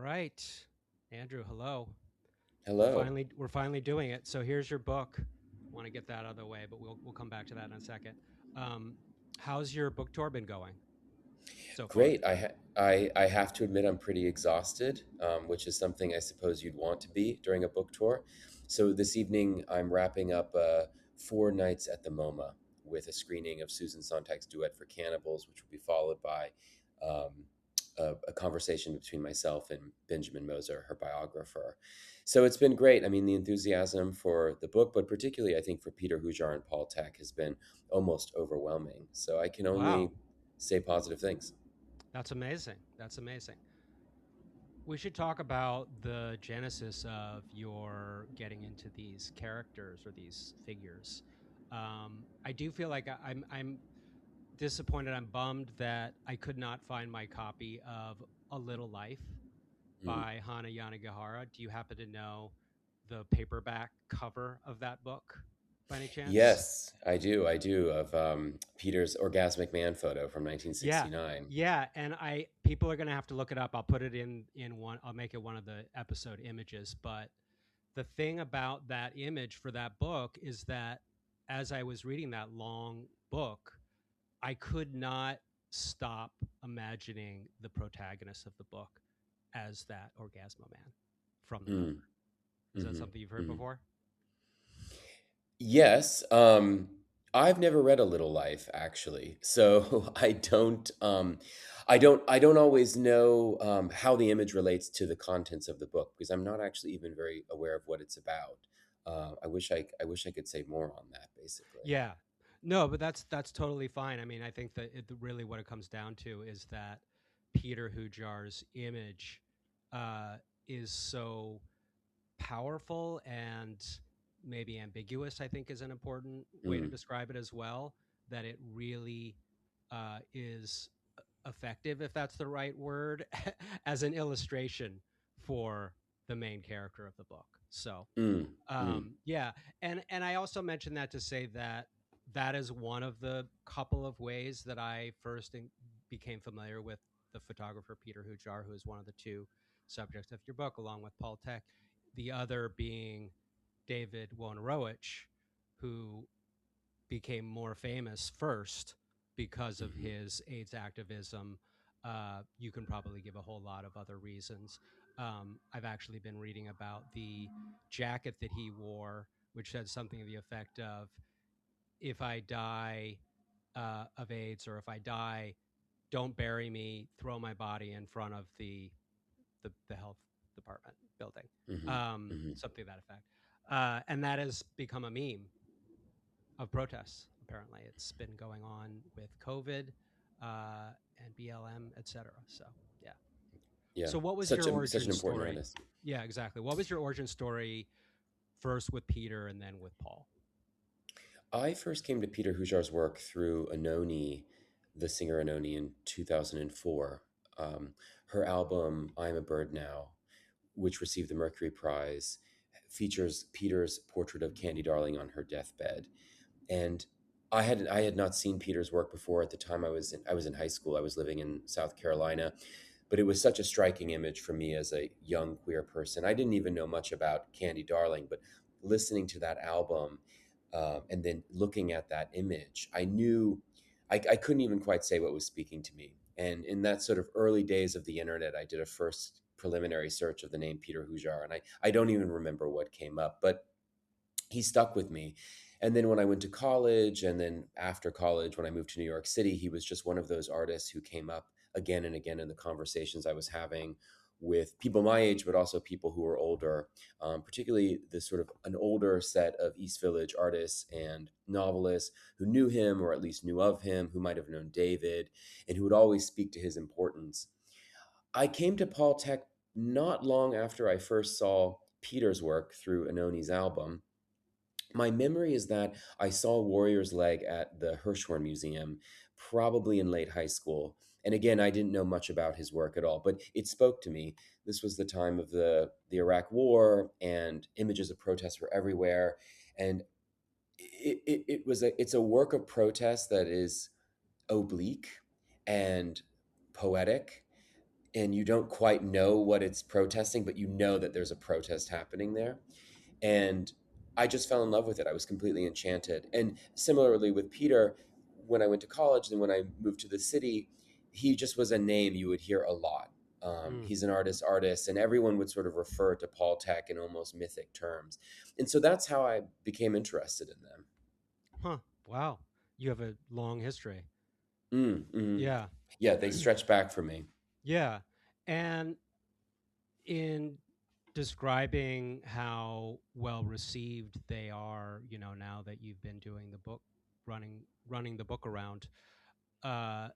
right, Andrew. Hello. We're Hello. finally we're finally doing it. So here's your book. Want to get that out of the way, but we'll come back to that in a second. Um, how's your book tour been going so far? Great. I have to admit I'm pretty exhausted, which is something I suppose you'd want to be during a book tour. So this evening I'm wrapping up 4 nights at the MoMA with a screening of Susan Sontag's Duet for Cannibals, which will be followed by um, a conversation between myself and Benjamin Moser, her biographer. So it's been great. I mean, the enthusiasm for the book, but particularly I think for Peter Hujar and Paul Thek has been almost overwhelming. So I can Wow, only say positive things. that's amazing. That's amazing. We should talk about the genesis of your getting into these characters or these figures. I do feel like I'm disappointed. I'm bummed that I could not find my copy of A Little Life Mm. by Hana Yanagihara. Do you happen to know the paperback cover of that book by any chance? Yes, I do. I do. Of Peter's orgasmic man photo from Yeah. 1969. Yeah, and I people are going to have to look it up. I'll put it in one I'll make it one of the episode images, but the thing about that image for that book is that as I was reading that long book, I could not stop imagining the protagonist of the book as that Orgasmo Man from the Mm. cover. Is that Hmm. something you've heard Hmm. before? Yes. I've never read A Little Life actually, so I don't always know how the image relates to the contents of the book because I'm not actually even very aware of what it's about. I wish I could say more on that. Basically. Yeah. No, but that's totally fine. I mean, I think that really what it comes down to is that Peter Hujar's image uh, is so powerful and maybe ambiguous. I think is an important way to Mm. describe it as well. That it really is effective, if that's the right word, as an illustration for the main character of the book. So Mm. Mm. yeah, and I also mentioned that to say that that is one of the couple of ways that I became familiar with the photographer Peter Hujar, who is one of the two subjects of your book, along with Paul Tech. The other being David Wojnarowicz, who became more famous first because of Mhm. his AIDS activism. You can probably give a whole lot of other reasons. I've actually been reading about the jacket that he wore, which said something to the effect of, "If I die of AIDS, or if I die, don't bury me. Throw my body in front of the health department building." Mhm. Mhm. Something to that effect. And that has become a meme of protests. Apparently, it's been going on with COVID and BLM, etc. So yeah. Yeah, So what was such your such origin an important story? artist. Yeah, exactly. What was your origin story first with Peter and then with Paul? I first came to Peter Hujar's work through Anoni, the singer Anoni, in 2004. Her album "I'm a Bird Now," which received the Mercury Prize, features Peter's portrait of Candy Darling on her deathbed. And I had not seen Peter's work before. At the time I was in high school. I was living in South Carolina, but it was such a striking image for me as a young queer person. I didn't even know much about Candy Darling, but listening to that album and then looking at that image, I knew I couldn't even quite say what was speaking to me. And in that sort of early days of the internet, I did a first preliminary search of the name Peter Hujar, and I don't even remember what came up, but he stuck with me. And then when I went to college, and then after college, when I moved to New York City, he was just one of those artists who came up again and again in the conversations I was having with people my age, but also people who were older, particularly the sort of an older set of East Village artists and novelists who knew him or at least knew of him, who might have known David, and who would always speak to his importance. I came to Paul Tech not long after I first saw Peter's work through Anoni's album. My memory is that I saw Warrior's Leg at the Hirshhorn Museum, probably in late high school. And again, I didn't know much about his work at all, but it spoke to me. This was the time of the Iraq War, and images of protests were everywhere. And it's a work of protest that is oblique and poetic, and you don't quite know what it's protesting, but you know that there's a protest happening there. And I just fell in love with it. I was completely enchanted. And similarly with Peter, when I went to college and when I moved to the city, he just was a name you would hear a lot. Mm. He's an artist, and everyone would sort of refer to Paul Thek in almost mythic terms. And so that's how I became interested in them. Huh. Wow. You have a long history. Mm. Yeah. Yeah, they stretch back for me. Yeah. And in describing how well received they are, now that you've been doing the book, running the book around, uh,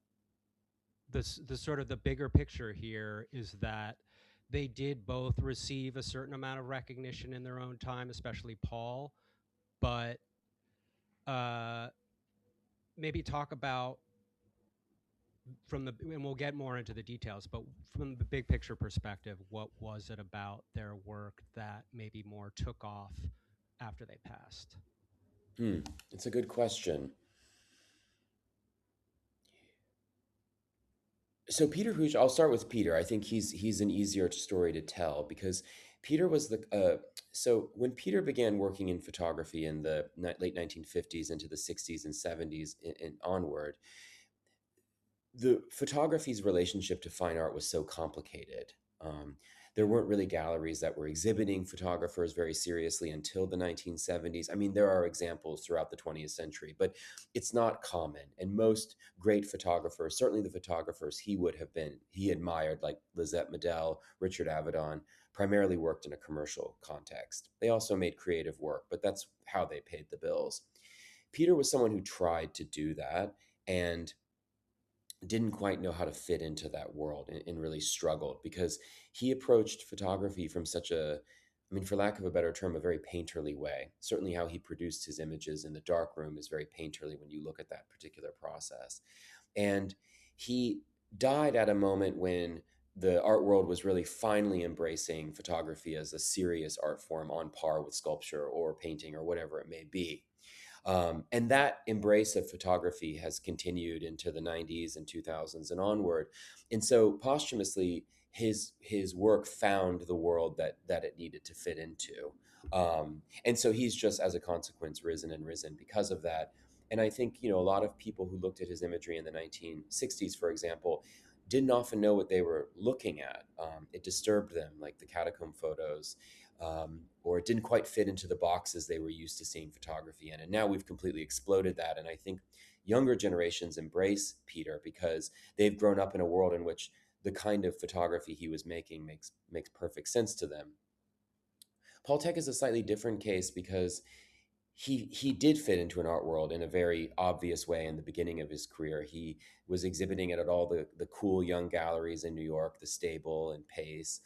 the sort of the bigger picture here is that they did both receive a certain amount of recognition in their own time, especially Paul, but uh, maybe talk about and we'll get more into the details, but from the big picture perspective, what was it about their work that maybe more took off after they passed? Hmm, it's a good question. So Peter Huge, I'll start with Peter. I think he's an easier story to tell because Peter was the so when Peter began working in photography in the late 1950s into the 60s and 70s and onward, the photography's relationship to fine art was so complicated. Um, there weren't really galleries that were exhibiting photographers very seriously until the 1970s. I mean, there are examples throughout the 20th century, but it's not common. And most great photographers, certainly the photographers he admired, like Lizette Medel, Richard Avedon, primarily worked in a commercial context. They also made creative work, but that's how they paid the bills. Peter was someone who tried to do that and didn't quite know how to fit into that world and really struggled because he approached photography from such a, I mean, for lack of a better term, a very painterly way. Certainly, how he produced his images in the darkroom is very painterly when you look at that particular process. And he died at a moment when the art world was really finally embracing photography as a serious art form on par with sculpture or painting or whatever it may be. And that embrace of photography has continued into the 90s and 2000s and onward. And so posthumously, his work found the world that it needed to fit into. And so he's just, as a consequence, risen and risen because of that. And I think, a lot of people who looked at his imagery in the 1960s, for example, didn't often know what they were looking at. It disturbed them, like the catacomb photos, or it didn't quite fit into the boxes they were used to seeing photography in. And now we've completely exploded that. And I think younger generations embrace Peter because they've grown up in a world in which the kind of photography he was making makes perfect sense to them. Paul Tech is a slightly different case because he did fit into an art world in a very obvious way in the beginning of his career. He was exhibiting it at all the cool young galleries in New York, the Stable and Pace.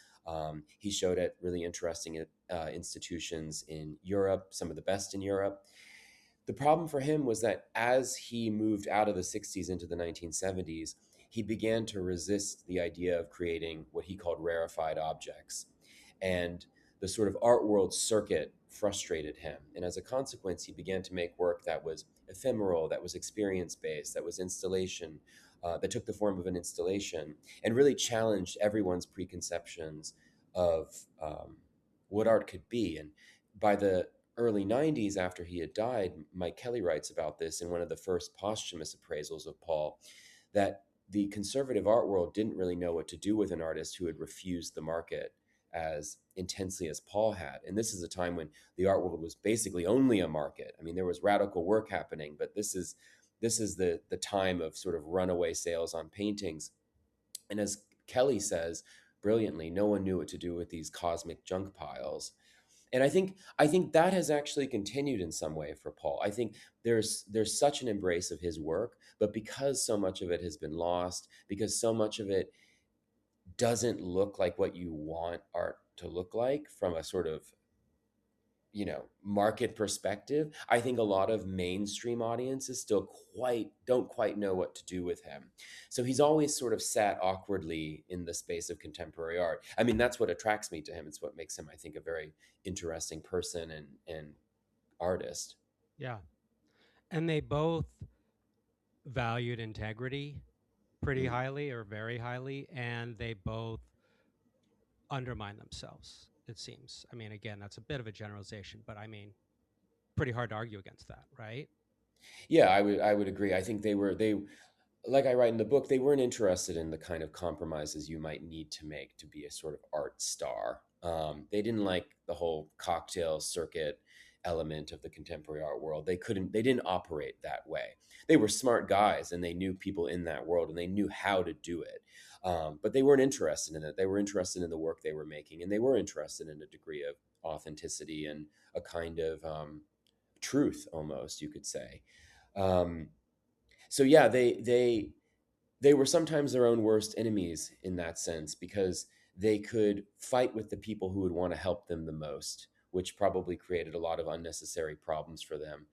He showed at really interesting institutions in Europe, some of the best in Europe. The problem for him was that as he moved out of the 60s into the 1970s, he began to resist the idea of creating what he called rarefied objects. And the sort of art world circuit frustrated him. And as a consequence, he began to make work that was ephemeral, that was experience based, that was installation, that took the form of an installation, and really challenged everyone's preconceptions of what art could be. And by the early 90s, after he had died, Mike Kelly writes about this in one of the first posthumous appraisals of Paul, that the conservative art world didn't really know what to do with an artist who had refused the market as intensely as Paul had. And this is a time when the art world was basically only a market. I mean, there was radical work happening, but this is the time of sort of runaway sales on paintings. And as Kelly says brilliantly, no one knew what to do with these cosmic junk piles. And I think that has actually continued in some way for Paul. I think there's such an embrace of his work, but because so much of it has been lost, because so much of it doesn't look like what you want art to look like from a sort of market perspective, I think a lot of mainstream audiences still quite don't quite know what to do with him. So he's always sort of sat awkwardly in the space of contemporary art. I mean, that's what attracts me to him. It's what makes him, I think, a very interesting person and artist. Yeah. And they both valued integrity. pretty Mm. highly or very highly, and they both undermine themselves, it seems. I mean, again, that's a bit of a generalization, but I mean, pretty hard to argue against that, right? Yeah, I would agree. I think they like I write in the book, they weren't interested in the kind of compromises you might need to make to be a sort of art star. They didn't like the whole cocktail circuit element of the contemporary art world. They didn't operate that way. They were smart guys and they knew people in that world and they knew how to do it. But they weren't interested in it. They were interested in the work they were making, and they were interested in a degree of authenticity and a kind of truth, almost you could say. Um, so yeah, they were sometimes their own worst enemies in that sense because they could fight with the people who would want to help them the most, which probably created a lot of unnecessary problems for them.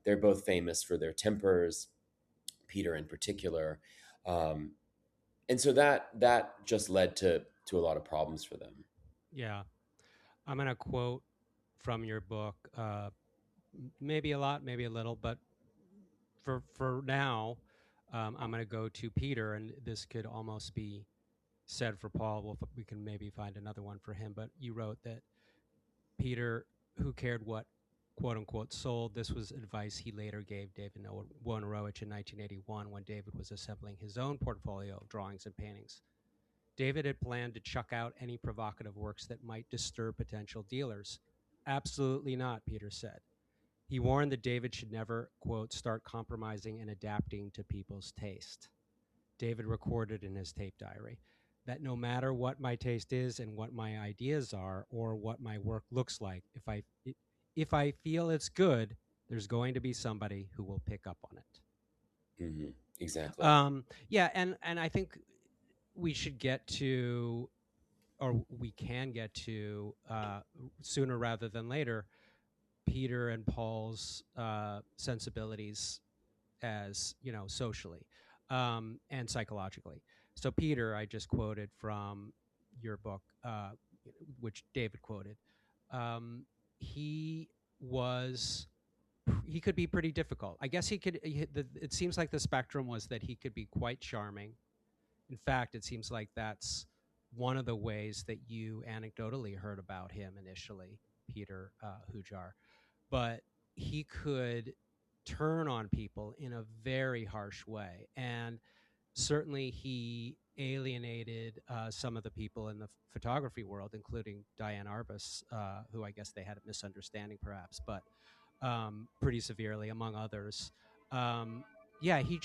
They're both famous for their tempers, Peter in particular, um, and so that just led to a lot of problems for them. Yeah. I'm going to quote from your book, maybe a lot, maybe a little, but for now, I'm going to go to Peter, and this could almost be said for Paul. Well, we can maybe find another one for him. But you wrote that Peter, who cared what quote unquote sold, this was advice he later gave David Wojnarowicz in 1981 when David was assembling his own portfolio of drawings and paintings. David had planned to chuck out any provocative works that might disturb potential dealers. Absolutely not, Peter said. He warned that David should never, quote, start compromising and adapting to people's taste. David recorded in his tape diary that no matter what my taste is and what my ideas are or what my work looks like, if I feel it's good, there's going to be somebody who will pick up on it. Hmm. Exactly. Yeah, and I think we should get to, or we can get to, sooner rather than later, Peter and Paul's sensibilities as socially and psychologically. So Peter, I just quoted from your book, which David quoted. Um, he was he could be pretty difficult. I guess it seems like the spectrum was that he could be quite charming. In fact, it seems like that's one of the ways that you anecdotally heard about him initially, Peter Hujar. But he could turn on people in a very harsh way. And certainly he alienated some of the people in the photography world, including Diane Arbus, who I guess they had a misunderstanding perhaps, but pretty severely, among others. Um, yeah, he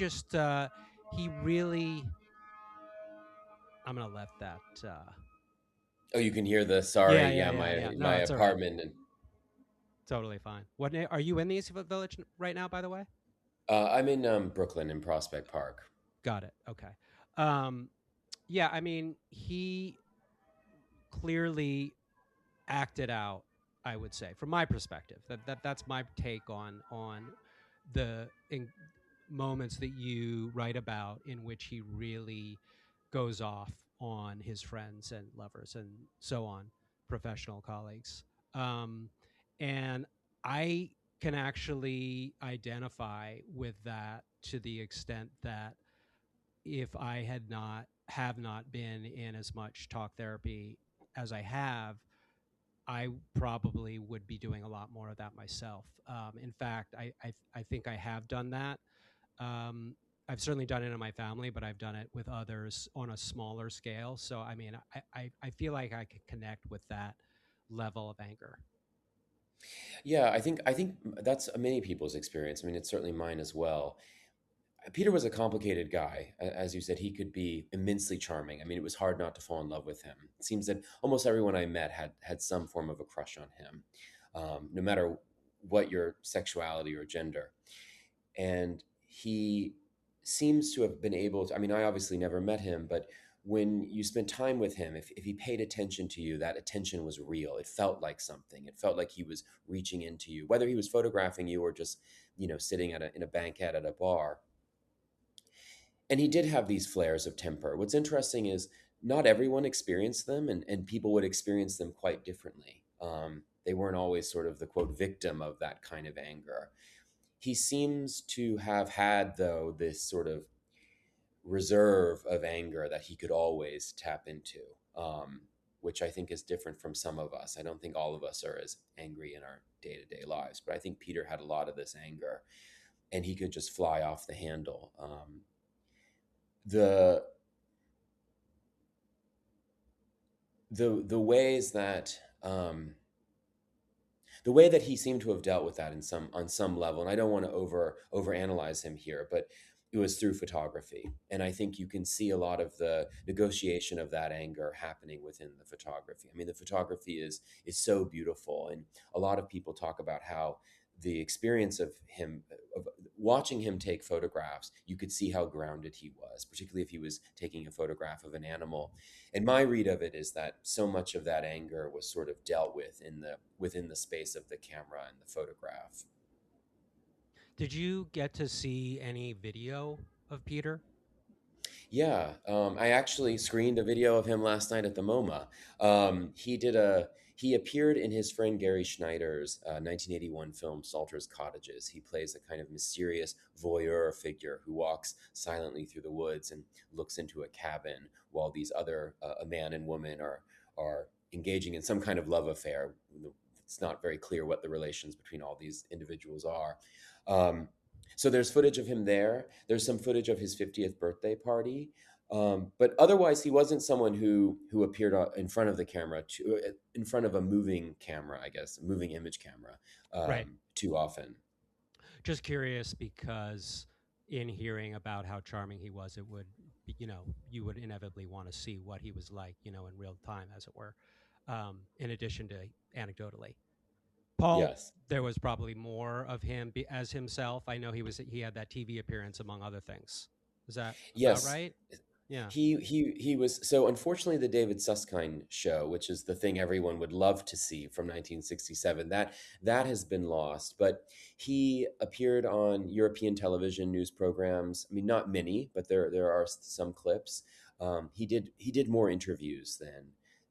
really, I'm going to let that. Oh, you can hear the Yeah, sorry. yeah, Yeah, yeah, my yeah. my No, it's all right. apartment and Totally fine. Are you in the East Village right now, by the way? I'm in Brooklyn in Prospect Park. Got it. Okay. Um, yeah, I mean, he clearly acted out, I would say, from my perspective. That's my take on the moments that you write about in which he really goes off on his friends and lovers and so on, professional colleagues. Um, and I can actually identify with that to the extent that if I had not have not been in as much talk therapy as I have, I probably would be doing a lot more of that myself. In fact, I think I have done that. Um, I've certainly done it in my family, but I've done it with others on a smaller scale. So I mean, I feel like I could connect with that level of anger. Yeah, I think that's many people's experience. I mean, it's certainly mine as well. Peter was a complicated guy. As you said, he could be immensely charming. I mean, it was hard not to fall in love with him. It seems that almost everyone I met had some form of a crush on him, no matter what your sexuality or gender. And he seems to have been able to. I mean, I obviously never met him, but when you spent time with him, if he paid attention to you, that attention was real. It felt like something. It felt like he was reaching into you, whether he was photographing you or just, sitting in a banquette at a bar. And he did have these flares of temper. What's interesting is not everyone experienced them, and people would experience them quite differently. They weren't always sort of the quote victim of that kind of anger. He seems to have had, though, this sort of reserve of anger that he could always tap into, which I think is different from some of us. I don't think all of us are as angry in our day to day lives, but I think Peter had a lot of this anger, and he could just fly off the handle. The the ways that the way that he seemed to have dealt with that in some on some level, and I don't want to overanalyze him here, but it was through photography, and I think you can see a lot of the negotiation of that anger happening within the photography. I mean, the photography is so beautiful, and a lot of people talk about how the experience of him, of watching him take photographs, you could see how grounded he was, particularly if he was taking a photograph of an animal. And my read of it is that so much of that anger was sort of dealt with in the within the space of the camera and the photograph. Did you get to see any video of Peter? Yeah, I actually screened a video of him last night at the MoMA. He appeared in his friend Gary Schneider's 1981 film Salter's Cottages. He plays a kind of mysterious voyeur figure who walks silently through the woods and looks into a cabin while these other a man and woman are engaging in some kind of love affair. It's not very clear what the relations between all these individuals are. Um, so there's footage of him there. There's some footage of his 50th birthday party. But otherwise, he wasn't someone who appeared in front of the camera, in front of a moving camera, I guess, a moving image camera, Right. too often. Just curious because in hearing about how charming he was, it would, you would inevitably want to see what he was like, in real time, as it were, in addition to anecdotally. Paul, Yes, there was probably more of him as himself. I know he had that TV appearance among other things. Is that about yes. right? Yeah. He was so unfortunately the David Susskind show, which is the thing everyone would love to see from 1967, that has been lost. But he appeared on European television news programs. I mean, not many, but there are some clips. He did more interviews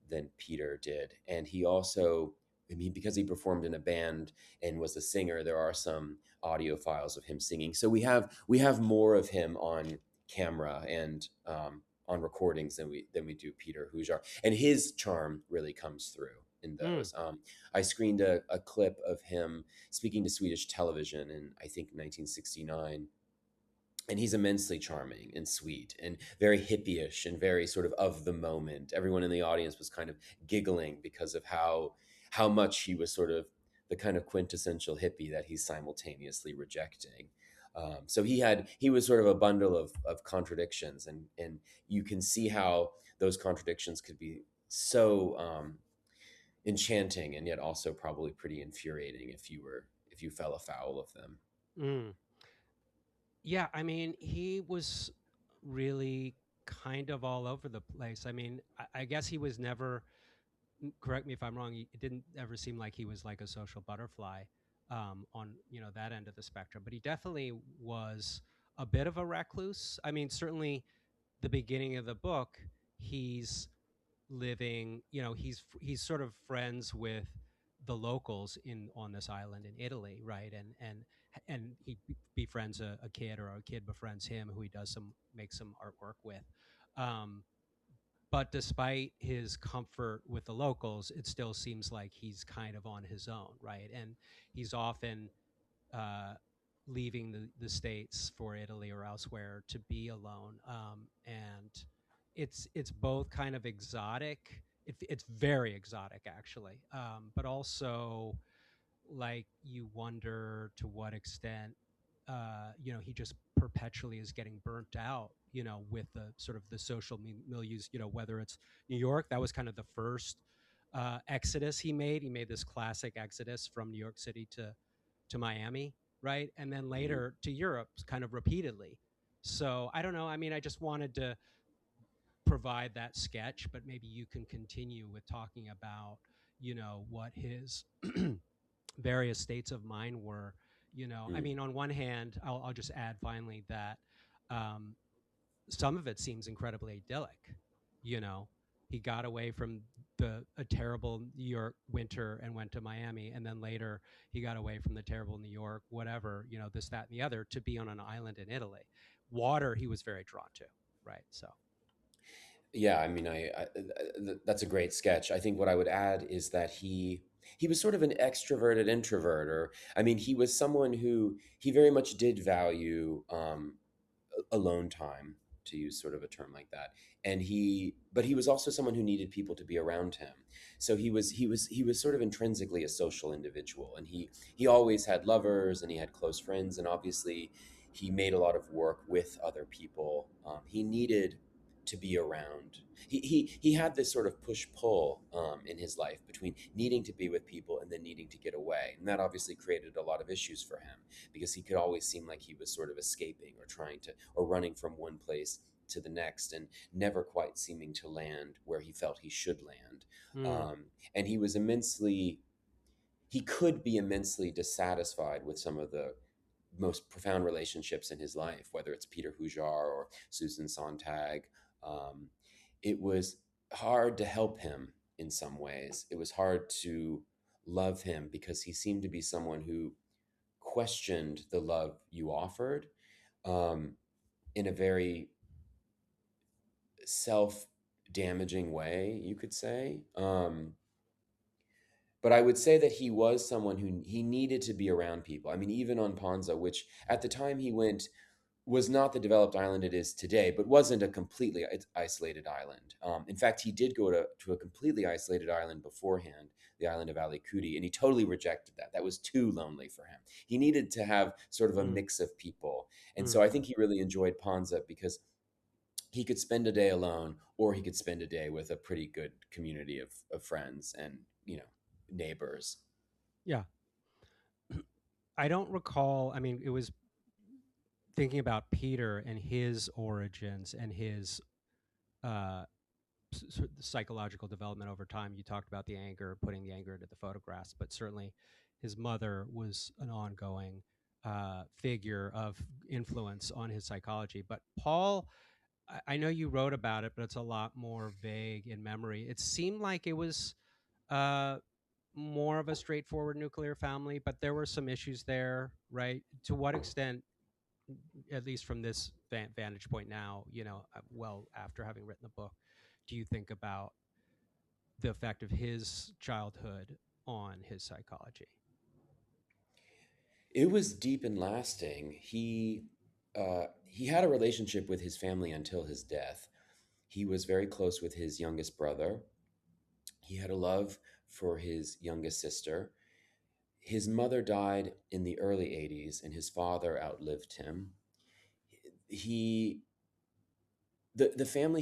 than Peter did, and he also. I mean, because he performed in a band and was a singer, there are some audio files of him singing. So we have more of him on camera and on recordings than we do Peter Hujar, and his charm really comes through in Mm, those. I screened a clip of him speaking to Swedish television in I think 1969, and he's immensely charming and sweet and very hippie-ish and very sort of the moment. Everyone in the audience was kind of giggling because of how much he was sort of the kind of quintessential hippie that he's simultaneously rejecting. So he was sort of a bundle of contradictions, and you can see how those contradictions could be so enchanting and yet also probably pretty infuriating if you fell afoul of them. mm. Yeah, I mean, he was really kind of all over the place. I mean, I guess he was never, correct me if I'm wrong, it didn't ever seem like he was like a social butterfly on, that end of the spectrum, but he definitely was a bit of a recluse. I mean, certainly the beginning of the book, he's living, he's sort of friends with the locals in on this island in Italy, right? And he befriends a kid, or a kid befriends him, who he does some make some artwork with. Um, but despite his comfort with the locals, it still seems like he's kind of on his own, right? And he's often uh, leaving the states for Italy or elsewhere to be alone, and it's both kind of exotic. It's very exotic, actually, but also like you wonder to what extent he just perpetually is getting burnt out, with the sort of the social milieus, whether it's New York. That was kind of the first exodus he made this classic exodus from New York City to Miami, right? And then Mhm. later to Europe, kind of repeatedly. So I don't know. I mean, I just wanted to provide that sketch, but maybe you can continue with talking about, what his various states of mind were. I Mm, mean, on one hand, I'll just add finally that um, some of it seems incredibly idyllic. You know, he got away from a terrible New York winter and went to Miami, and then later he got away from the terrible New York, whatever, this, that, and the other, to be on an island in Italy. Water, he was very drawn to. right? So, Yeah, I mean, that's a great sketch. I think what I would add is that he was sort of an extroverted introvert, or I mean, he was someone who he very much did value alone time, to use sort of a term like that. And but he was also someone who needed people to be around him. So he was sort of intrinsically a social individual, and he always had lovers and he had close friends, and obviously he made a lot of work with other people. He needed to be around. He had this sort of push pull in his life between needing to be with people and then needing to get away, and that obviously created a lot of issues for him because he could always seem like he was sort of escaping or trying to or running from one place to the next and never quite seeming to land where he felt he should land. mm, Um, and he could be immensely dissatisfied with some of the most profound relationships in his life, whether it's Peter Hujar or Susan Sontag. Um, it was hard to help him in some ways. It was hard to love him because he seemed to be someone who questioned the love you offered um, in a very self damaging way, you could say. But I would say that he was someone who he needed to be around people. I mean, even on Ponza, which at the time he went was not the developed island it is today, but wasn't a completely isolated island. In fact, he did go to a completely isolated island beforehand, the island of Alicudi, and he totally rejected that. That was too lonely for him. He needed to have sort of a mm, mix of people. And so mm. I think he really enjoyed Ponza because he could spend a day alone or he could spend a day with a pretty good community of friends and, neighbors. Yeah. I don't recall. I mean, it was thinking about Peter and his origins and his uh, psychological development over time. You talked about the anger, putting the anger into the photographs, but certainly his mother was an ongoing figure of influence on his psychology. But Paul, I know you wrote about it, but it's a lot more vague in memory. It seemed like it was uh, more of a straightforward nuclear family, but there were some issues there, right? To what extent, at least from this vantage point now, well, after having written the book, do you think about the effect of his childhood on his psychology? It was deep and lasting. He had a relationship with his family until his death. He was very close with his youngest brother. He had a love for his youngest sister. His mother died in the early 80s and his father outlived him. He the family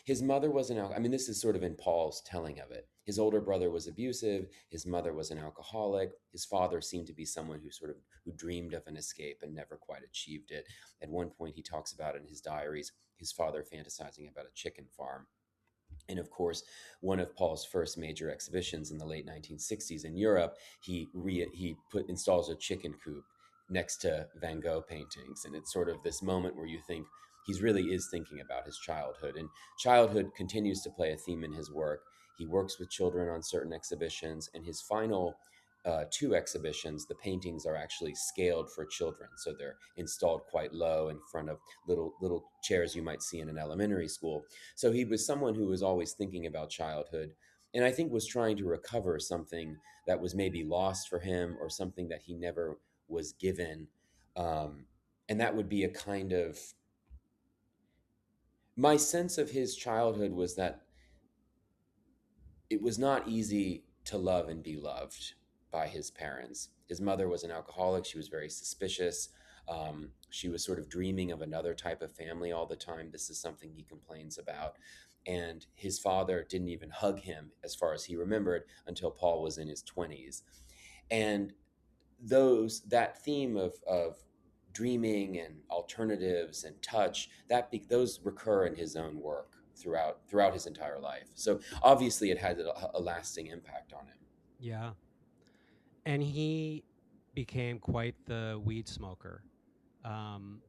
his mother was an I mean, this is sort of in Paul's telling of it. His older brother was abusive, his mother was an alcoholic, his father seemed to be someone who dreamed of an escape and never quite achieved it. At one point he talks about in his diaries his father fantasizing about a chicken farm. And of course, one of Paul's first major exhibitions in the late 1960s in Europe, installs a chicken coop next to Van Gogh paintings, and it's sort of this moment where you think he really is thinking about his childhood, and childhood continues to play a theme in his work. He works with children on certain exhibitions, and his final two exhibitions, the paintings are actually scaled for children, so they're installed quite low in front of little chairs you might see in an elementary school. So he was someone who was always thinking about childhood and I think was trying to recover something that was maybe lost for him or something that he never was given. Um, and that would be a kind of my sense of his childhood was that it was not easy to love and be loved by his parents. His mother was an alcoholic. She was very suspicious. She was sort of dreaming of another type of family all the time. This is something he complains about. And his father didn't even hug him, as far as he remembered, until Paul was in his 20s. And that theme of dreaming and alternatives and touch those recur in his own work throughout his entire life. So obviously, it had a lasting impact on him. Yeah. And he became quite the weed smoker. Um,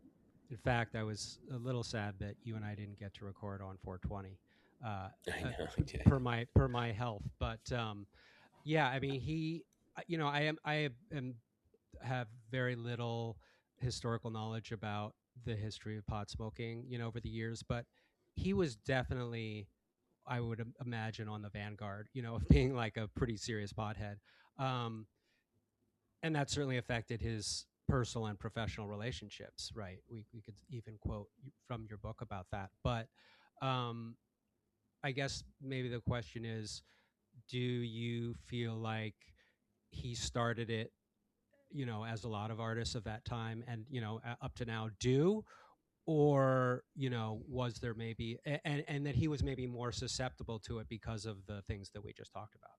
in fact, I was a little sad that you and I didn't get to record on 420 uh, I uh, know, yeah. per my health. But yeah, I mean, I am have very little historical knowledge about the history of pot smoking, over the years, but he was definitely, I would imagine, on the vanguard, of being like a pretty serious pothead. Um, and that certainly affected his personal and professional relationships, right? We could even quote from your book about that. But um, I guess maybe the question is, do you feel like he started it, as a lot of artists of that time and, up to now do? Or, was there maybe, and that he was maybe more susceptible to it because of the things that we just talked about?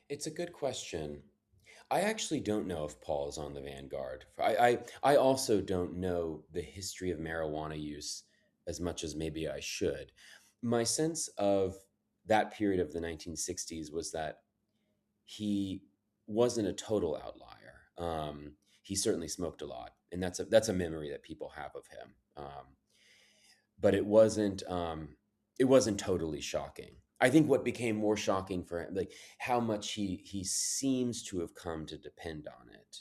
It's a good question. I actually don't know if Paul is on the vanguard. I also don't know the history of marijuana use as much as maybe I should. My sense of that period of the 1960s was that he wasn't a total outlier. He certainly smoked a lot, and that's a memory that people have of him. But it wasn't totally shocking. I think what became more shocking for him, like how much he seems to have come to depend on it,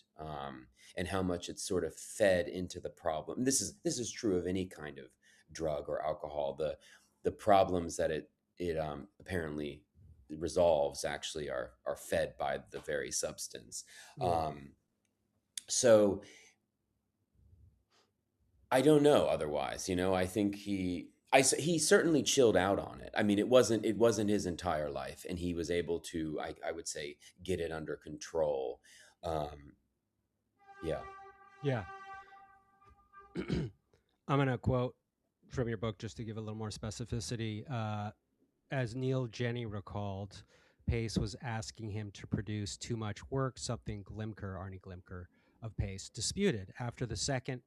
and how much it's sort of fed into the problem. This is true of any kind of drug or alcohol. The problems that it apparently resolves actually are fed by the very substance. Mm. Um, so I don't know otherwise, I think he certainly chilled out on it. I mean, it wasn't his entire life, and he was able to, I would say, get it under control. Um, yeah. Yeah. I'm going to quote from your book just to give a little more specificity. As Neil Jenny recalled, Pace was asking him to produce too much work, something Glimker, Arnie Glimker of Pace, disputed. After the second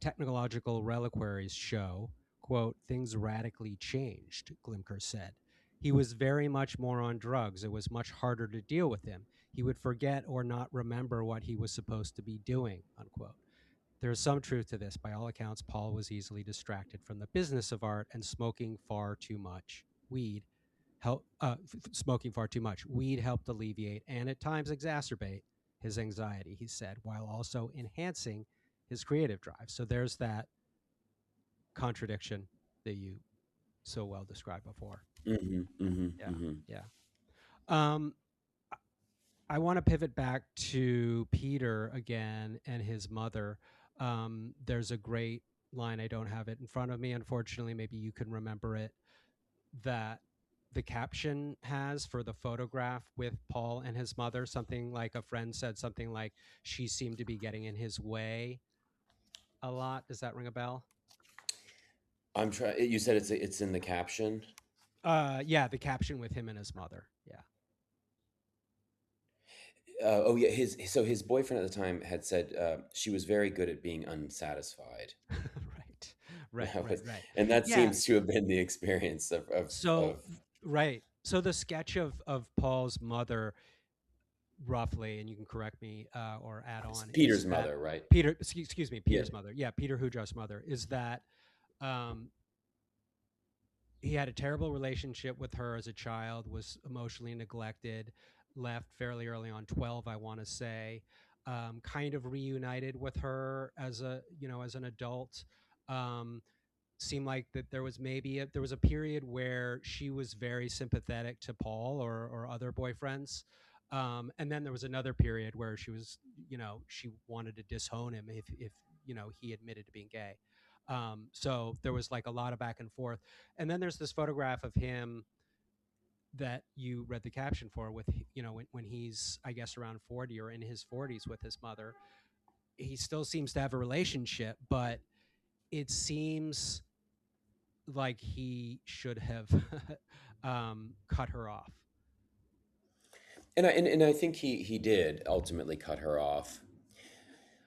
Technological Reliquaries show, quote, things radically changed, Glimker said. He was very much more on drugs. It was much harder to deal with him. He would forget or not remember what he was supposed to be doing, unquote. There is some truth to this. By all accounts, Paul was easily distracted from the business of art and smoking far too much weed. Smoking far too much. Weed helped alleviate and at times exacerbate his anxiety, he said, while also enhancing his creative drive. So there's that contradiction that you so well described before. Hmm, hmm, Yeah. hmm. Yeah. Um, I want to pivot back to Peter again and his mother. There's a great line. I don't have it in front of me, unfortunately. Maybe you can remember it. That the caption has for the photograph with Paul and his mother, something like a friend said something like, she seemed to be getting in his way a lot. Does that ring a bell? I'm trying. You said it's in the caption. Yeah, the caption with him and his mother. Yeah. Oh yeah, his boyfriend at the time had said she was very good at being unsatisfied. Right. Right. That Right. was, Right. and that Yeah. seems to have been the experience So of right. So the sketch of Paul's mother, roughly, and you can correct me or add it's on, is Peter's that mother, right? Peter? Excuse me, Yeah. Peter's mother. Yeah, Peter Hujar's mother. Is that um, he had a terrible relationship with her as a child, was emotionally neglected, left fairly early on, 12, I want to say, kind of reunited with her as as an adult. Um, Seemed like that there was a period where she was very sympathetic to Paul or other boyfriends. And then there was another period where she was, she wanted to disown him if he admitted to being gay. So there was like a lot of back and forth. And then there's this photograph of him that you read the caption for with, when he's, I guess, around 40 or in his 40s with his mother. He still seems to have a relationship, but it seems like he should have cut her off. And I think he did ultimately cut her off.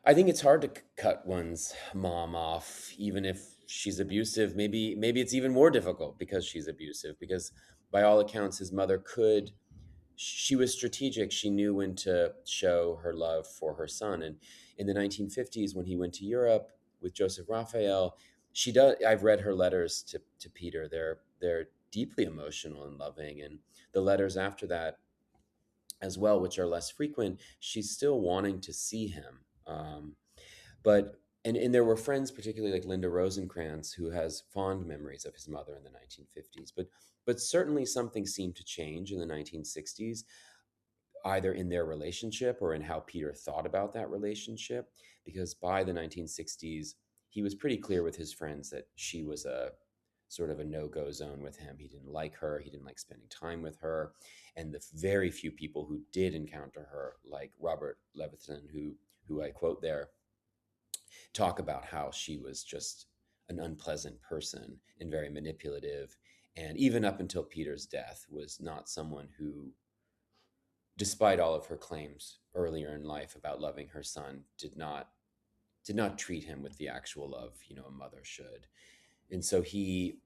I think it's hard to cut one's mom off, even if she's abusive. Maybe it's even more difficult because she's abusive. Because by all accounts, his mother could. She was strategic. She knew when to show her love for her son. And in the 1950s, when he went to Europe with Joseph Raphael, she does. I've read her letters to Peter. They're deeply emotional and loving. And the letters after that as well, which are less frequent, she's still wanting to see him. But And there were friends, particularly like Linda Rosencrantz, who has fond memories of his mother in the 1950s. But certainly something seemed to change in the 1960s, either in their relationship or in how Peter thought about that relationship. Because by the 1960s, he was pretty clear with his friends that she was a sort of a no-go zone with him. He didn't like her. He didn't like spending time with her. And the very few people who did encounter her, like Robert Levitan, who I quote there, talk about how she was just an unpleasant person and very manipulative. And even up until Peter's death, was not someone who, despite all of her claims earlier in life about loving her son, did not treat him with the actual love a mother should. And so he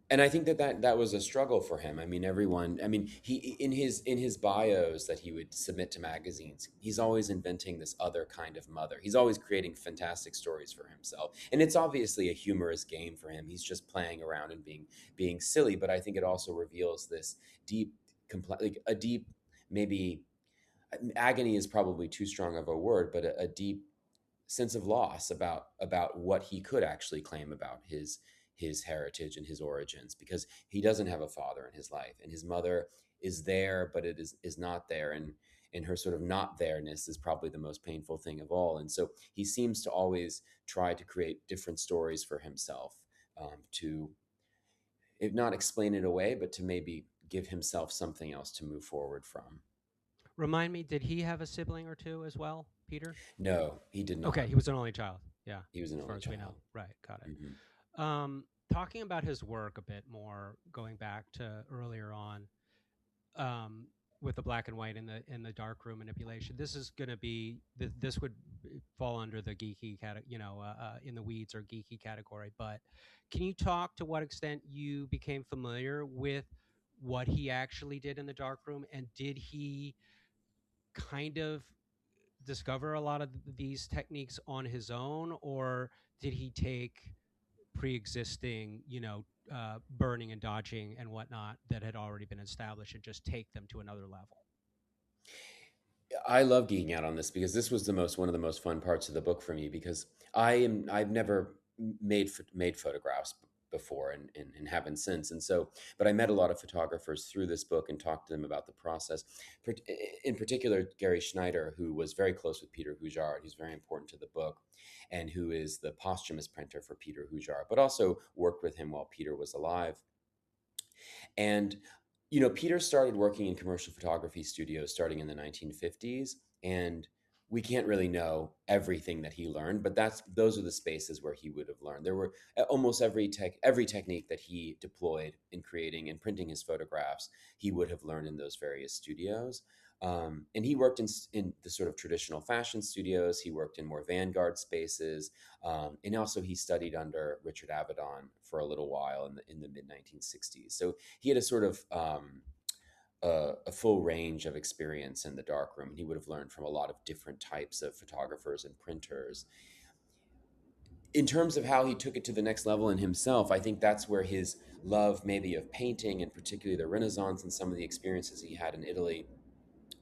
and I think that was a struggle for him. I mean, everyone. I mean, he in his bios that he would submit to magazines, he's always inventing this other kind of mother. He's always creating fantastic stories for himself, and it's obviously a humorous game for him. He's just playing around and being silly. But I think it also reveals this deep, like a deep, maybe agony is probably too strong of a word, but a deep sense of loss about what he could actually claim about his heritage and his origins, because he doesn't have a father in his life, and his mother is there, but it is not there, and her sort of not there-ness is probably the most painful thing of all. And so he seems to always try to create different stories for himself, to, if not explain it away, but to maybe give himself something else to move forward from. Remind me, did he have a sibling or two as well, Peter? No, he did Okay, not. he was an only child. Yeah, He was an as far only as we know. child. Right, got Hmm. it. Talking about his work a bit more, going back to earlier on, um, with the black and white and the dark room manipulation. This is going to be this would fall under the geeky in the weeds or geeky category. But can you talk to what extent you became familiar with what he actually did in the dark room, and did he kind of discover a lot of these techniques on his own, or did he take pre-existing, burning and dodging and whatnot that had already been established and just take them to another level? I love geeking out on this because this was the most one of the most fun parts of the book for me, because I've never made photographs before, and haven't since. And so, but I met a lot of photographers through this book and talked to them about the process. In particular, Gary Schneider, who was very close with Peter Hujar, who's very important to the book, and who is the posthumous printer for Peter Hujar, but also worked with him while Peter was alive. And Peter started working in commercial photography studios starting in the 1950s, and we can't really know everything that he learned, but those are the spaces where he would have learned. There were almost every technique that he deployed in creating and printing his photographs, he would have learned in those various studios. And he worked in the sort of traditional fashion studios. He worked in more vanguard spaces, and also he studied under Richard Avedon for a little while in the mid 1960s. So he had a sort of a full range of experience in the darkroom, and he would have learned from a lot of different types of photographers and printers. In terms of how he took it to the next level in himself, I think that's where his love, maybe of painting, and particularly the Renaissance and some of the experiences he had in Italy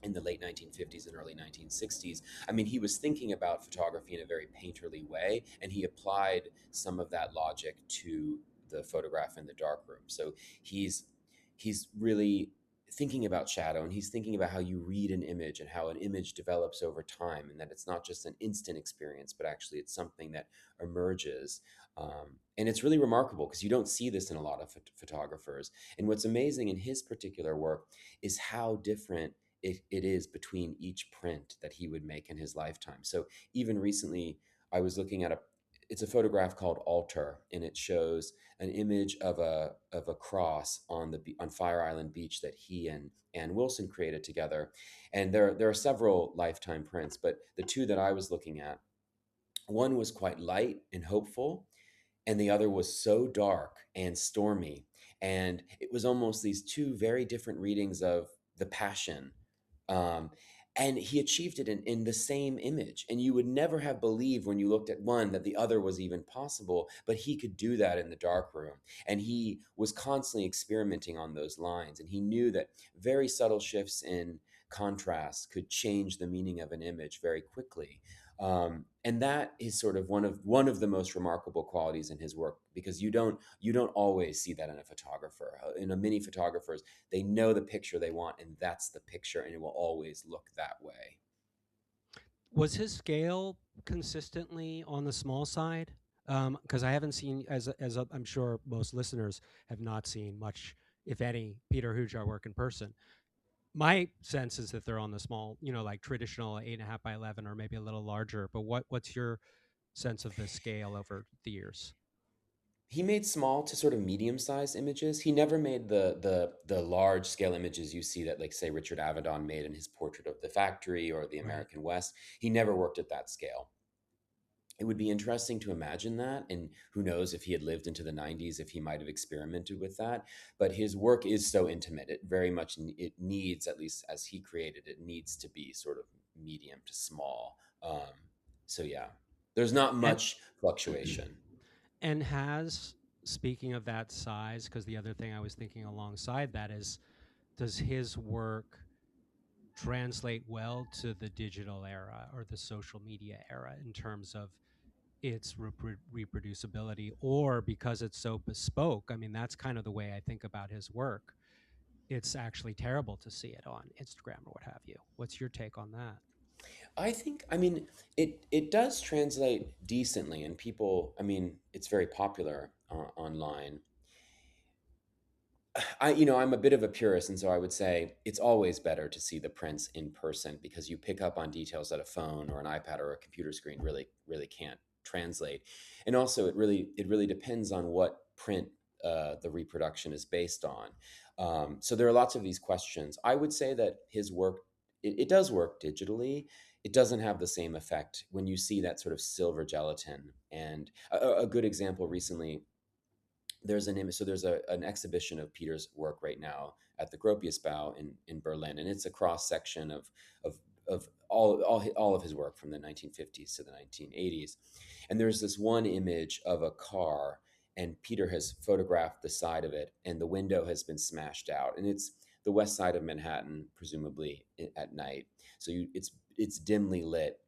in the late 1950s and early 1960s. I mean, he was thinking about photography in a very painterly way, and he applied some of that logic to the photograph in the darkroom. So he's he's really thinking about shadow, and he's thinking about how you read an image and how an image develops over time, and that it's not just an instant experience, but actually it's something that emerges. And it's really remarkable because you don't see this in a lot of photographers. And what's amazing in his particular work is how different it is between each print that he would make in his lifetime. So even recently, I was looking at it's a photograph called Altar, and it shows an image of a cross on Fire Island Beach that he and Ann Wilson created together. And there are several lifetime prints, but the two that I was looking at, one was quite light and hopeful, and the other was so dark and stormy. And it was almost these two very different readings of the passion. Um, and he achieved it in the same image. And you would never have believed when you looked at one that the other was even possible, but he could do that in the dark room. And he was constantly experimenting on those lines. And he knew that very subtle shifts in contrast could change the meaning of an image very quickly. And that is sort of one of the most remarkable qualities in his work, because you don't always see that in a photographer. In a many photographers, they know the picture they want, and that's the picture, and it will always look that way. Was his scale consistently on the small side? Because I haven't seen, I'm sure most listeners have not seen much, if any, Peter Hujar work in person. My sense is that they're on the small, like traditional 8.5 by 11, or maybe a little larger. But what's your sense of the scale over the years? He made small to sort of medium-sized images. He never made the large scale images you see that, like, say, Richard Avedon made in his Portrait of the Factory or the Right. American West. He never worked at that scale. It would be interesting to imagine that, and who knows if he had lived into the 90s, if he might have experimented with that. But his work is so intimate. It very much it needs, at least as he created it, needs to be sort of medium to small. So yeah, there's not And much fluctuation. and has speaking of that size, because the other thing I was thinking alongside that is, does his work translate well to the digital era or the social media era in terms of its reproducibility, or because it's so bespoke? I mean, that's kind of the way I think about his work. It's actually terrible to see it on Instagram or what have you. What's your take on that? I think, I mean, it does translate decently, and people, I mean, it's very popular online. I'm a bit of a purist, and so I would say it's always better to see the prints in person, because you pick up on details that a phone or an iPad or a computer screen really can't translate. And also, it really depends on what print the reproduction is based on. So there are lots of these questions. I would say that his work, it does work digitally. It doesn't have the same effect when you see that sort of silver gelatin. And a good example recently, there's an image. So there's an exhibition of Peter's work right now at the Gropiusbau in Berlin, and it's a cross section of of all of his work from the 1950s to the 1980s. And there's this one image of a car, and Peter has photographed the side of it, and the window has been smashed out, and it's the west side of Manhattan, presumably at night. So it's dimly lit.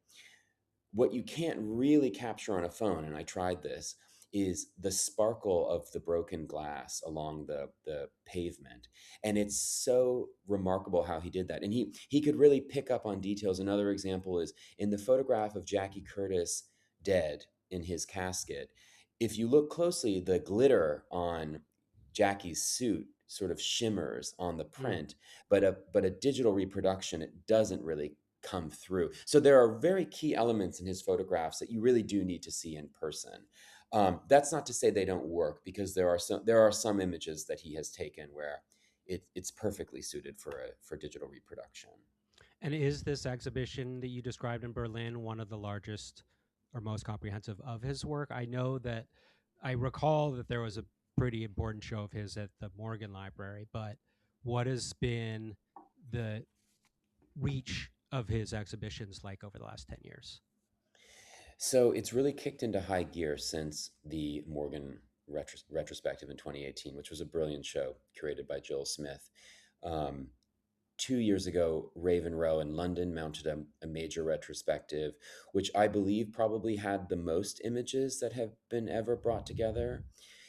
What you can't really capture on a phone, and I tried this, is the sparkle of the broken glass along the pavement. And it's so remarkable how he did that. And he could really pick up on details. Another example is in the photograph of Jackie Curtis dead in his casket. If you look closely, the glitter on Jackie's suit sort of shimmers on the Mm. print, but a digital reproduction, it doesn't really come through. So there are very key elements in his photographs that you really do need to see in person. That's not to say they don't work, because there are some images that he has taken where it's perfectly suited for digital reproduction. And is this exhibition that you described in Berlin one of the largest or most comprehensive of his work? I know that I recall that there was a pretty important show of his at the Morgan Library, but what has been the reach of his exhibitions like over the last 10 years? So it's really kicked into high gear since the Morgan retrospective in 2018, which was a brilliant show curated by Jill Smith. Um, 2 years ago, Raven Row in London mounted a major retrospective, which I believe probably had the most images that have been ever brought together.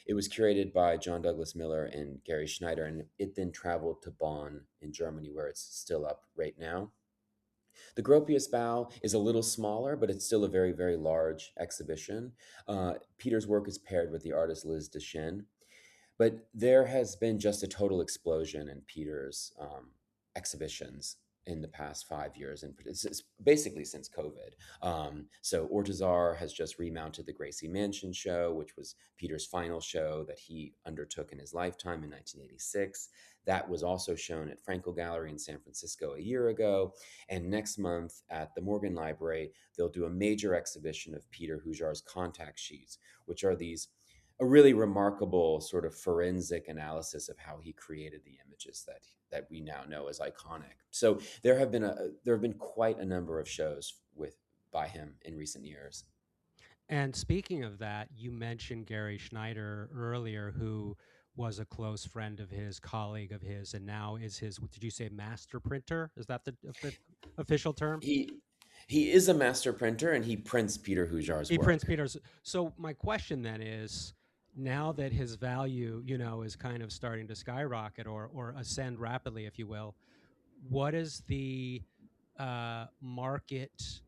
It was curated by John Douglas Miller and Gary Schneider, and it then traveled to Bonn in Germany, where it's still up right now. The Gropius Bow is a little smaller, but it's still a very, very large exhibition. Peter's work is paired with the artist Liz Deschênes. But there has been just a total explosion in Peter's exhibitions in the past 5 years, and it's basically since COVID. So Ortazar has just remounted the Gracie Mansion show, which was Peter's final show that he undertook in his lifetime in 1986. That was also shown at Frankel Gallery in San Francisco a year ago. And next month at the Morgan Library, they'll do a major exhibition of Peter Hujar's contact sheets, which are these a really remarkable sort of forensic analysis of how he created the images that we now know as iconic. So there have been quite a number of shows with by him in recent years. And speaking of that, you mentioned Gary Schneider earlier, who was a close friend of his, colleague of his, and now is his. Did you say master printer? Is that the official term? He he is a master printer, and he prints Peter Hujar's He prints work. Peters. So my question then is, now that his value, is kind of starting to skyrocket or ascend rapidly, if you will, what is the market,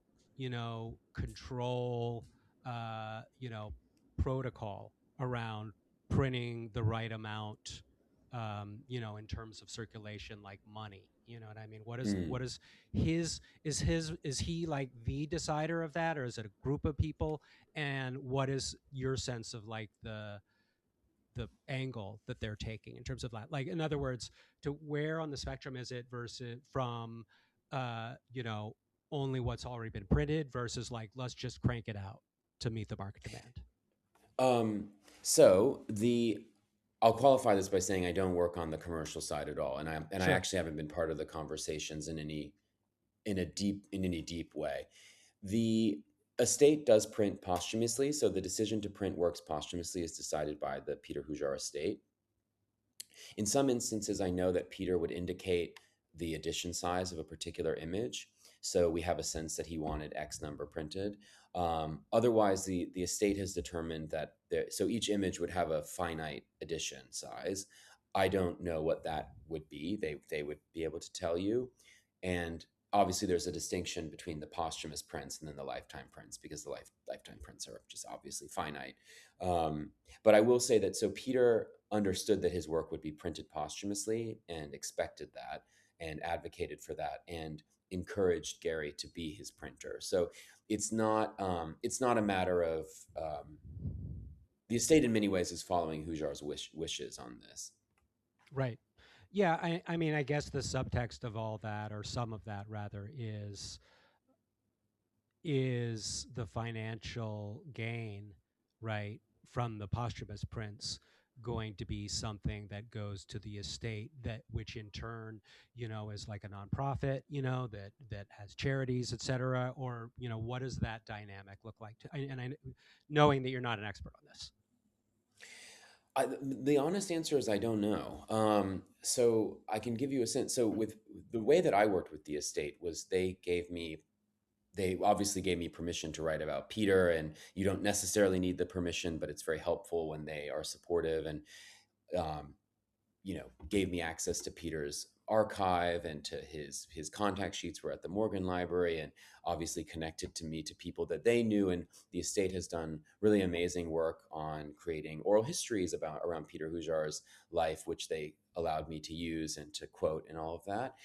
control, uh, you know, protocol around printing the right amount, in terms of circulation, like money? You know what I mean? What Mm. is is he like the decider of that, or is it a group of people? And what is your sense of like the angle that they're taking in terms of that, like, in other words, to where on the spectrum is it versus from uh you know only what's already been printed versus like let's just crank it out to meet the market demand? Um, so the I'll qualify this by saying I don't work on the commercial side at all, and I Sure. actually haven't been part of the conversations in any deep way. The estate does print posthumously, so the decision to print works posthumously is decided by the Peter Hujar estate. In some instances, I know that Peter would indicate the edition size of a particular image. So we have a sense that he wanted X number printed. Otherwise, the estate has determined that so each image would have a finite edition size. I don't know what that would be. They would be able to tell you. And obviously, there's a distinction between the posthumous prints and then the lifetime prints because the lifetime prints are just obviously finite. Um, but I will say that so Peter understood that his work would be printed posthumously and expected that and advocated for that and encouraged Gary to be his printer. So it's not a matter of the estate in many ways is following Hujar's wishes on this. Right. Yeah, I mean, I guess the subtext of all that, or some of that rather, is the financial gain, right, from the posthumous prints going to be something that goes to the estate, that which in turn, is like a nonprofit, that has charities, etc.? Or, what does that dynamic look like and I, knowing that you're not an expert on this? The honest answer is I don't know. So I can give you a sense. So with the way that I worked with the estate was they obviously gave me permission to write about Peter, and you don't necessarily need the permission, but it's very helpful when they are supportive and um, gave me access to Peter's archive and to his contact sheets were at the Morgan Library, and obviously connected to me to people that they knew. And the estate has done really amazing work on creating oral histories about around Peter Hujar's life, which they allowed me to use and to quote and all of that.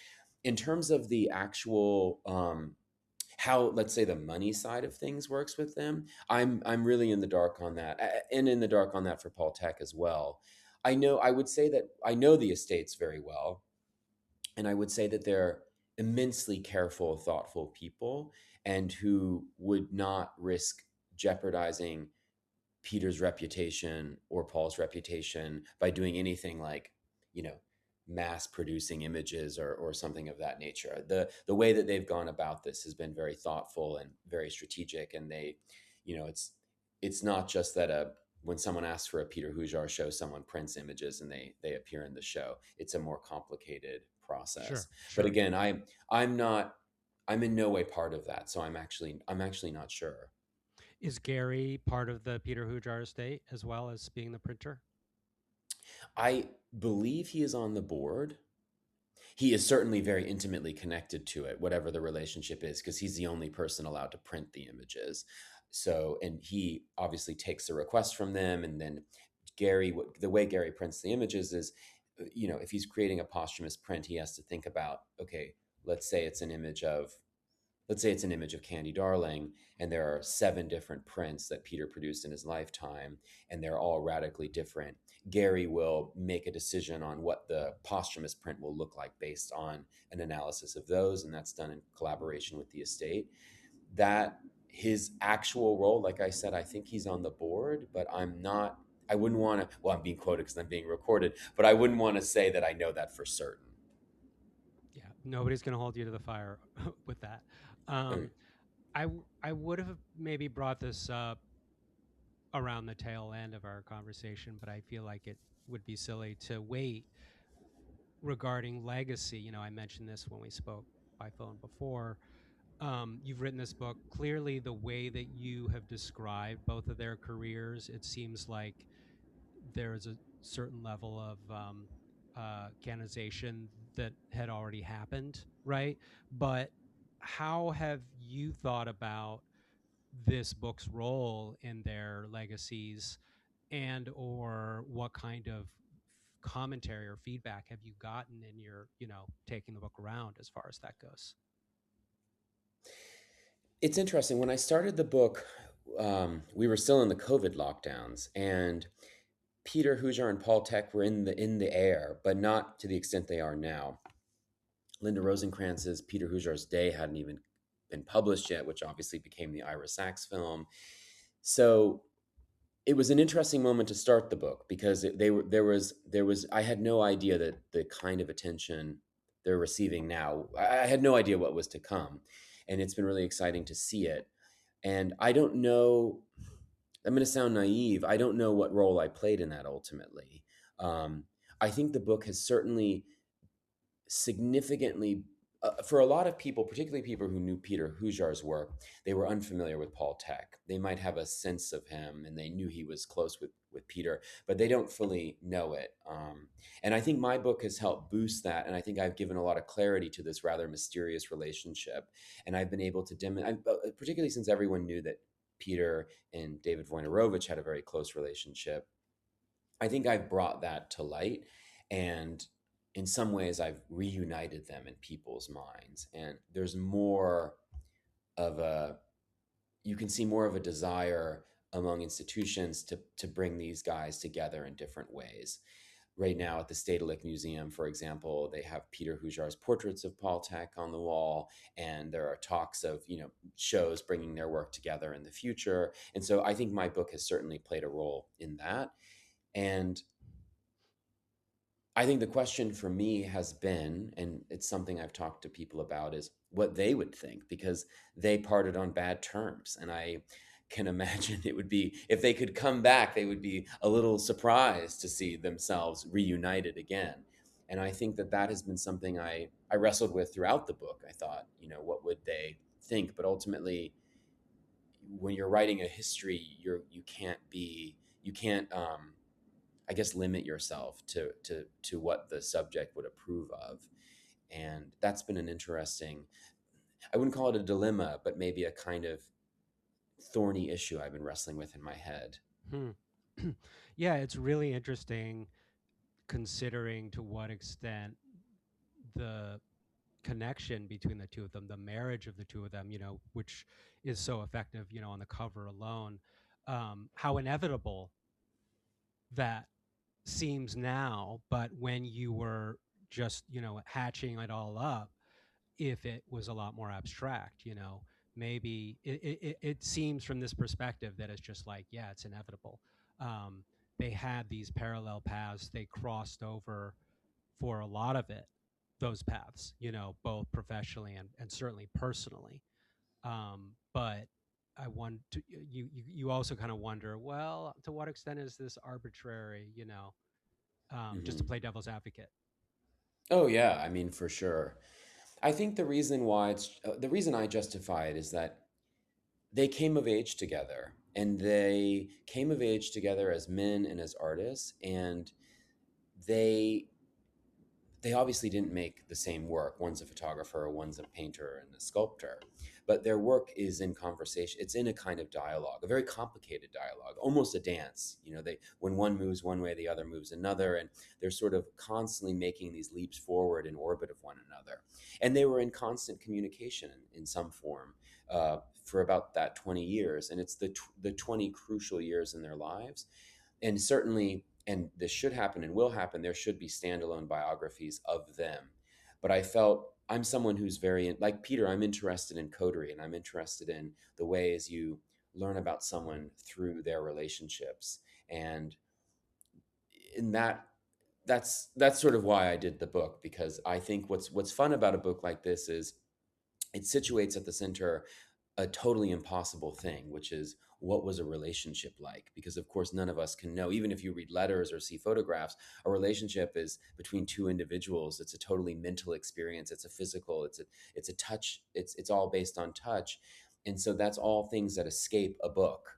In terms of the actual how, let's say, the money side of things works with them, I'm really in the dark on that, and in the dark on that for Paul Tech as well. I would say that I know the estates very well, and I would say that they're immensely careful, thoughtful people, and who would not risk jeopardizing Peter's reputation or Paul's reputation by doing anything like, you know, mass producing images or something of that nature. The way that they've gone about this has been very thoughtful and very strategic. And they, it's not just that when someone asks for a Peter Hujar show, someone prints images and they appear in the show. It's a more complicated process. Sure, But sure. again, I'm not I'm in no way part of that. So I'm actually not sure. Is Gary part of the Peter Hujar estate as well as being the printer? I believe he is on the board. He is certainly very intimately connected to it, whatever the relationship is, because he's the only person allowed to print the images. So, and he obviously takes a request from them, and then the way Gary prints the images is, if he's creating a posthumous print, he has to think about, okay, let's say it's an image of let's say it's an image of Candy Darling, and there are 7 different prints that Peter produced in his lifetime, and they're all radically different. Gary will make a decision on what the posthumous print will look like based on an analysis of those, and that's done in collaboration with the estate. That his actual role, like I said, I think he's on the board, but I'm not. I wouldn't want to. Well, I'm being quoted because I'm being recorded, but I wouldn't want to say that I know that for certain. Yeah, nobody's going to hold you to the fire with that. Mm. um I would have maybe brought this up around the tail end of our conversation, but I feel like would be silly to wait regarding legacy. I mentioned this when we spoke by phone before. You've written this book. Clearly, the way that you have described both of their careers, it seems like there is a certain level of canonization that had already happened, right? But how have you thought about this book's role in their legacies, and or what kind of commentary or feedback have you gotten in your, taking the book around as far as that goes? It's interesting. When I started the book, we were still in the COVID lockdowns, and Peter Hujar and Paul Thek were in the air, but not to the extent they are now. Linda Rosenkrantz's Peter Hujar's Day hadn't even been published yet, which obviously became the Ira Sachs film. So it was an interesting moment to start the book because there was I had no idea that the kind of attention they're receiving now. I had no idea what was to come, and it's been really exciting to see it. And I don't know. I'm going to sound naive. I don't know what role I played in that ultimately. Um, I think the book has certainly significantly for a lot of people, particularly people who knew Peter Hujar's work, they were unfamiliar with Paul Thek. They might have a sense of him, and they knew he was close with Peter, but they don't fully know it. And I think my book has helped boost that, and I think I've given a lot of clarity to this rather mysterious relationship. And I've been able to particularly since everyone knew that Peter and David Wojnarowicz had a very close relationship. I think I've brought that to light, and in some ways I've reunited them in people's minds, and there's more of a you can see more of a desire among institutions to bring these guys together in different ways. Right now at the Stedelijk Museum, for example, they have Peter Hujar's portraits of Paul Thek on the wall, and there are talks of shows bringing their work together in the future. And so I think my book has certainly played a role in that. And I think the question for me has been, and it's something I've talked to people about, is what they would think because they parted on bad terms. And I can imagine it would be, if they could come back, they would be a little surprised to see themselves reunited again. And I think that that has been something I wrestled with throughout the book. I thought, what would they think? But ultimately, when you're writing a history, you can't I guess limit yourself to what the subject would approve of. And that's been an interesting, I wouldn't call it a dilemma, but maybe a kind of thorny issue I've been wrestling with in my head. Hmm. Yeah, it's really interesting considering to what extent the connection between the two of them, the marriage of the two of them, which is so effective, on the cover alone, how inevitable that seems now. But when you were just, hatching it all up, if it was a lot more abstract, maybe it seems from this perspective that it's just like, yeah, it's inevitable. Um, they had these parallel paths, they crossed over for a lot of it, those paths, both professionally and certainly personally. But I want to, you also kind of wonder, well, to what extent is this arbitrary, just to Hmm. play devil's advocate. Oh yeah, I mean for sure. I think the reason I justify it is that they came of age together, and they came of age together as men and as artists, and they they obviously didn't make the same work. One's a photographer, one's a painter and a sculptor, but their work is in conversation. It's in a kind of dialogue, a very complicated dialogue, almost a dance. They when one moves one way, the other moves another, and they're sort of constantly making these leaps forward in orbit of one another. And they were in constant communication in some form for about that 20 years, and it's the 20 crucial years in their lives. And certainly, and this should happen and will happen, there should be standalone biographies of them. But I felt I'm someone who's like Peter, I'm interested in coterie, and I'm interested in the ways you learn about someone through their relationships. And in that's sort of why I did the book, because I think what's fun about a book like this is it situates at the center a totally impossible thing, which is what was a relationship like? Because of course, none of us can know. Even if you read letters or see photographs, a relationship is between two individuals. It's a totally mental experience. It's a physical. It's a touch. It's all based on touch, and so that's all things that escape a book.